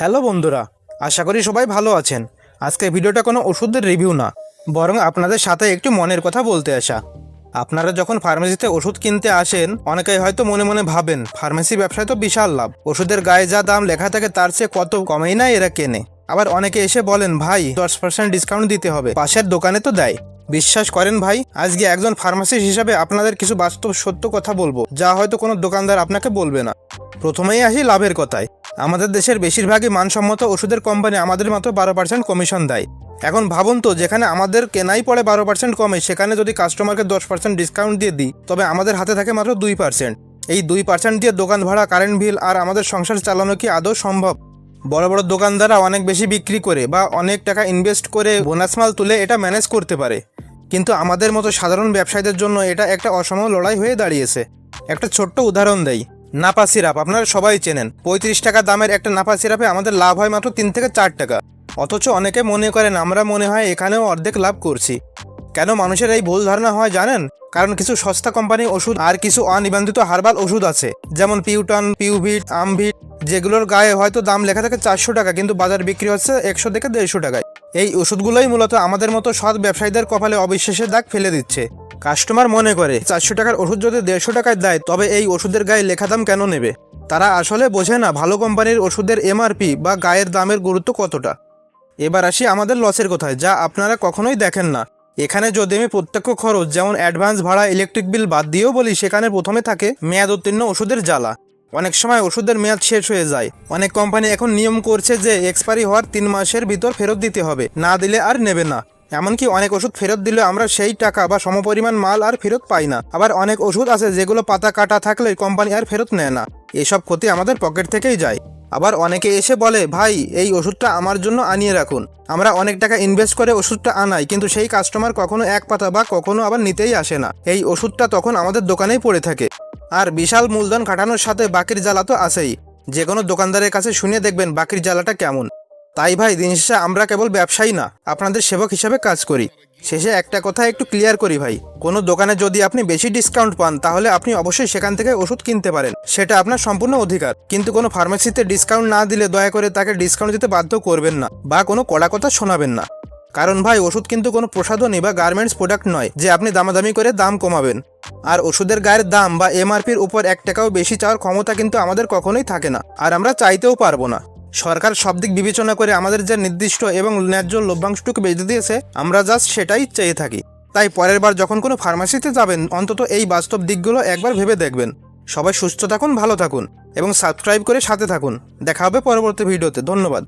Hello বন্ধুরা, আশা করি সবাই ভালো আছেন। আজকে ভিডিওটা কোনো ওষুধের রিভিউ না, বরং আপনাদের সাথে একটু মনের কথা বলতে আসা। আপনারা যখন ফার্মেসিতে ওষুধ কিনতে আসেন, অনেকেই হয়তো মনে মনে ভাবেন ফার্মেসি ব্যবসায় তো বিশাল লাভ, ওষুধের গায়ে যা দাম লেখা থাকে তার চেয়ে কত কমেই না এরা কেনে। আবার অনেকে এসে বলেন ভাই 10% ডিসকাউন্ট দিতে হবে, পাশের দোকানে তো দেয়। বিশ্বাস করেন ভাই, আজকে একজন ফার্মাসিস্ট হিসাবে আপনাদের কিছু বাস্তব সত্য কথা বলবো, যা হয়তো কোনো দোকানদার আপনাকে বলবে না। প্রথমেই আসি লাভের কথায়। আমাদের দেশের বেশিরভাগই মানসম্মত ওষুধের কোম্পানি আমাদের মাত্র 12% কমিশন দেয়। এখন ভাবুন তো, যেখানে আমাদের কেনাই পড়ে 12% কমে, সেখানে যদি কাস্টমারকে 10% ডিসকাউন্ট দিয়ে দিই, তবে আমাদের হাতে থাকে মাত্র 2%। এই 2% দিয়ে দোকান ভাড়া, কারেন্ট বিল আর আমাদের সংসার চালানো কি আদৌ সম্ভব? বড় বড় দোকানদাররা অনেক বেশি বিক্রি করে বা অনেক টাকা ইনভেস্ট করে বোনাস মাল তুলে এটা ম্যানেজ করতে পারে, কিন্তু আমাদের মতো সাধারণ ব্যবসায়ীদের জন্য এটা একটা অসম লড়াই হয়ে দাঁড়িয়েছে। একটা ছোট্ট উদাহরণ দেই। নাপা সিরাপ আপনারা সবাই চেনেন। 35 টাকা দামের একটা নাপা সিরাপে আমাদের লাভ হয় মাত্র 3 থেকে 4 টাকা। অথচ অনেকে মনে করেন আমরা মনে হয় এখানেও অর্ধেক লাভ করছি। কেন মানুষের এই ভুল ধারণা হয় জানেন? কারণ কিছু সস্তা কোম্পানি ওষুধ আর কিছু অনিবন্ধিত হার্বাল ওষুধ আছে, যেমন পিউটন, পিউভিট, আমভিট, যেগুলোর গায়ে হয়তো দাম লেখা থাকে 400 টাকা, কিন্তু বাজার বিক্রি হচ্ছে 100 থেকে 150 টাকায়। এই ওষুধগুলোই মূলত আমাদের মতো সৎ ব্যবসায়ীদের কপালে অবিশ্বাসের দাগ ফেলে দিচ্ছে। কাস্টমার মনে করে 400 টাকার ওষুধ যদি 150 টাকায় দেয়, তবে এই ওষুধের গায়ে লেখা দাম কেন নেবে? তারা আসলে বোঝে না ভালো কোম্পানির ওষুধের এমআরপি বা গায়ের দামের গুরুত্ব কতটা। এবার আসি আমাদের লসের কথায়, যা আপনারা কখনোই দেখেন না। এখানে যদি আমি প্রত্যক্ষ খরচ যেমন অ্যাডভান্স ভাড়া, ইলেকট্রিক বিল বাদ দিয়েও বলি, সেখানে প্রথমে থাকে মেয়াদ উত্তীর্ণ ওষুধের জ্বালা। অনেক সময় ওষুধের মেয়াদ শেষ হয়ে যায়। অনেক কোম্পানি এখন নিয়ম করছে যে এক্সপায়ারি হওয়ার 3 মাসের ভিতর ফেরত দিতে হবে, না দিলে আর নেবে না। এমনকি অনেক ওষুধ ফেরত দিলে আমরা সেই টাকা বা সমপরিমাণ মাল আর ফেরত পাই না। আবার অনেক ওষুধ আছে যেগুলো পাতা কাটা থাকলে কোম্পানি আর ফেরত নেয় না। এসব ক্ষতি আমাদের পকেট থেকেই যায়। আবার অনেকে এসে বলে ভাই এই ওষুধটা আমার জন্য আনিয়ে রাখুন। আমরা অনেক টাকা ইনভেস্ট করে ওষুধটা আনাই, কিন্তু সেই কাস্টমার কখনো এক পাতা বা কখনো আবার নিতেই আসে না। এই ওষুধটা তখন আমাদের দোকানেই পড়ে থাকে। আর বিশাল মূলধন খাটানোর সাথে বাকির জ্বালা তো আছেই। যে কোনো দোকানদারের কাছে শুনে দেখবেন বাকির জ্বালাটা কেমন। তাই ভাই, দিন শেষে আমরা কেবল ব্যবসায়ী না, আপনাদের সেবক হিসাবে কাজ করি। শেষে একটা কথা একটু ক্লিয়ার করি ভাই, কোনো দোকানে যদি আপনি বেশি ডিসকাউন্ট পান, তাহলে আপনি অবশ্যই সেখান থেকে ওষুধ কিনতে পারেন, সেটা আপনার সম্পূর্ণ অধিকার। কিন্তু কোনো ফার্মেসিতে ডিসকাউন্ট না দিলে দয়া করে তাকে ডিসকাউন্ট দিতে বাধ্য করবেন না বা কোনো কড়া কথা শোনাবেন না। কারণ ভাই, ওষুধ কিন্তু কোনো প্রসাধনী বা গার্মেন্টস প্রোডাক্ট নয় যে আপনি দামাদামি করে দাম কমাবেন। আর ওষুধের গায়ের দাম বা এমআরপির উপর 1 টাকাও বেশি চাওয়ার ক্ষমতা কিন্তু আমাদের কখনোই থাকে না, আর আমরা চাইতেও পারবো না। সরকার সব দিক বিবেচনা করে আমাদের যে নির্দিষ্ট এবং ন্যায্য লভ্যাংশটুকু বেঁধে দিয়েছে, আমরা জাস্ট সেটাই চেয়ে থাকি। তাই পরের বার যখন কোনো ফার্মাসিতে যাবেন, অন্তত এই বাস্তব দিকগুলো একবার ভেবে দেখবেন। সবাই সুস্থ থাকুন, ভালো থাকুন এবং সাবস্ক্রাইব করে সাথে থাকুন। দেখা হবে পরবর্তী ভিডিওতে। ধন্যবাদ।